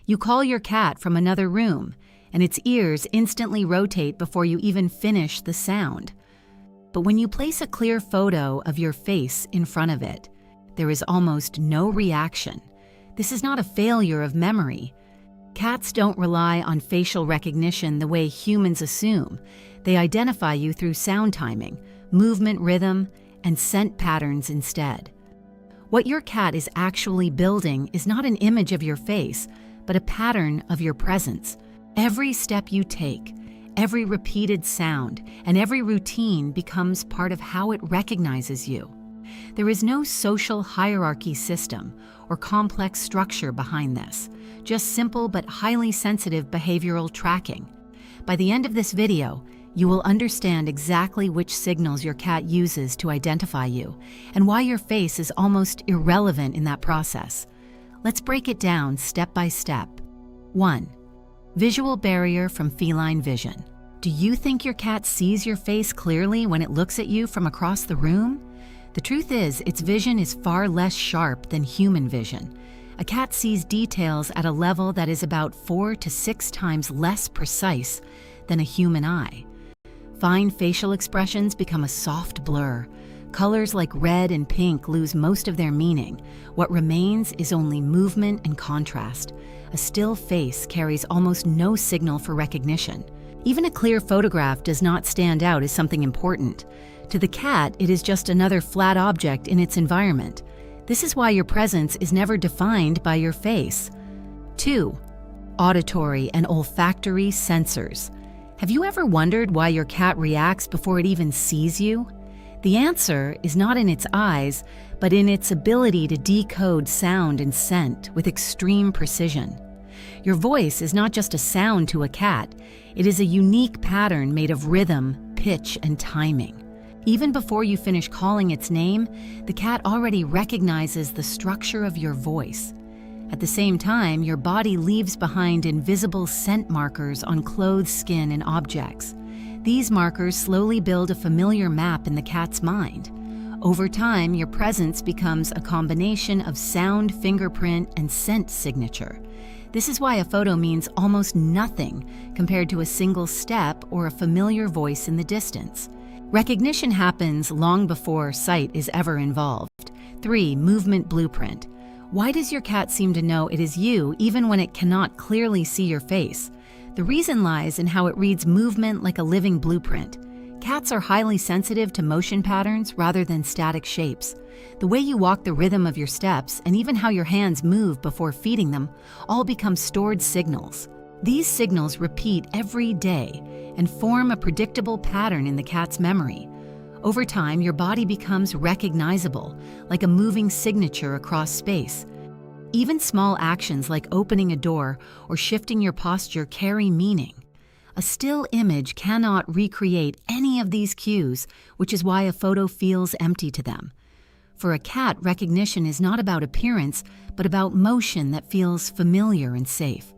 You call your cat from another room, and its ears instantly rotate before you even finish the sound. But when you place a clear photo of your face in front of it, there is almost no reaction. This is not a failure of memory. Cats don't rely on facial recognition the way humans assume. They identify you through sound timing, movement rhythm, and scent patterns instead. What your cat is actually building is not an image of your face, but a pattern of your presence. Every step you take, every repeated sound, and every routine becomes part of how it recognizes you. There is no social hierarchy system or complex structure behind this, just simple but highly sensitive behavioral tracking. By the end of this video, you will understand exactly which signals your cat uses to identify you and why your face is almost irrelevant in that process. Let's break it down step by step. 1. Visual barrier from feline vision. Do you think your cat sees your face clearly when it looks at you from across the room? The truth is, its vision is far less sharp than human vision. A cat sees details at a level that is about 4 to 6 times less precise than a human eye. Fine facial expressions become a soft blur. Colors like red and pink lose most of their meaning. What remains is only movement and contrast. A still face carries almost no signal for recognition. Even a clear photograph does not stand out as something important. To the cat, it is just another flat object in its environment. This is why your presence is never defined by your face. 2. Auditory and olfactory sensors. Have you ever wondered why your cat reacts before it even sees you? The answer is not in its eyes, but in its ability to decode sound and scent with extreme precision. Your voice is not just a sound to a cat, it is a unique pattern made of rhythm, pitch, and timing. Even before you finish calling its name, the cat already recognizes the structure of your voice. At the same time, your body leaves behind invisible scent markers on clothes, skin, and objects. These markers slowly build a familiar map in the cat's mind. Over time, your presence becomes a combination of sound, fingerprint, and scent signature. This is why a photo means almost nothing compared to a single step or a familiar voice in the distance. Recognition happens long before sight is ever involved. 3. Movement blueprint. Why does your cat seem to know it is you even when it cannot clearly see your face? The reason lies in how it reads movement like a living blueprint. Cats are highly sensitive to motion patterns rather than static shapes. The way you walk, the rhythm of your steps, and even how your hands move before feeding them all become stored signals. These signals repeat every day and form a predictable pattern in the cat's memory. Over time, your body becomes recognizable, like a moving signature across space. Even small actions like opening a door or shifting your posture carry meaning. A still image cannot recreate any of these cues, which is why a photo feels empty to them. For a cat, recognition is not about appearance, but about motion that feels familiar and safe.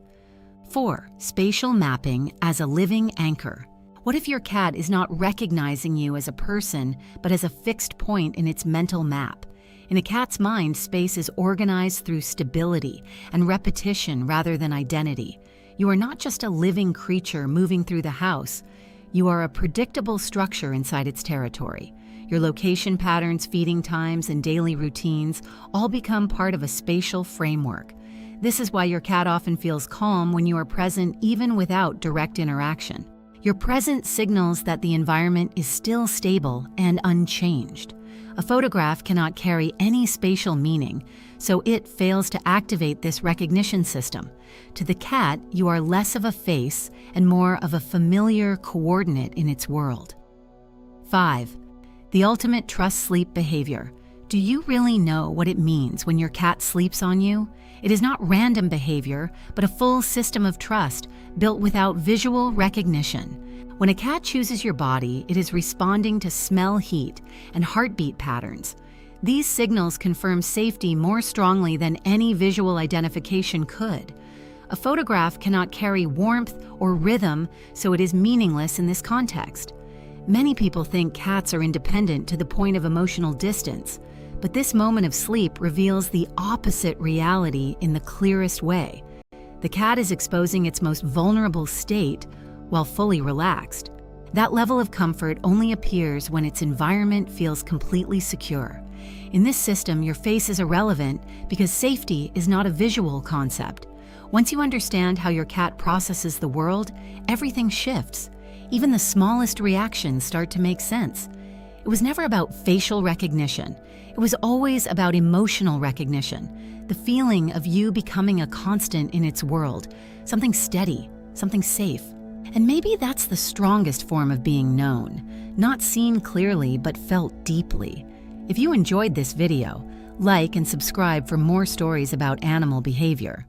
4. Spatial mapping as a living anchor. What if your cat is not recognizing you as a person, but as a fixed point in its mental map? In a cat's mind, space is organized through stability and repetition rather than identity. You are not just a living creature moving through the house. You are a predictable structure inside its territory. Your location patterns, feeding times, and daily routines all become part of a spatial framework. This is why your cat often feels calm when you are present even without direct interaction. Your presence signals that the environment is still stable and unchanged. A photograph cannot carry any spatial meaning, so it fails to activate this recognition system. To the cat, you are less of a face and more of a familiar coordinate in its world. 5. The ultimate trust-sleep behavior. Do you really know what it means when your cat sleeps on you? It is not random behavior, but a full system of trust built without visual recognition. When a cat chooses your body, it is responding to smell, heat, and heartbeat patterns. These signals confirm safety more strongly than any visual identification could. A photograph cannot carry warmth or rhythm, so it is meaningless in this context. Many people think cats are independent to the point of emotional distance, but this moment of sleep reveals the opposite reality in the clearest way. The cat is exposing its most vulnerable state while fully relaxed. That level of comfort only appears when its environment feels completely secure. In this system, your face is irrelevant because safety is not a visual concept. Once you understand how your cat processes the world, everything shifts. Even the smallest reactions start to make sense. It was never about facial recognition. It was always about emotional recognition, the feeling of you becoming a constant in its world, something steady, something safe. And maybe that's the strongest form of being known, not seen clearly but felt deeply. If you enjoyed this video, like and subscribe for more stories about animal behavior.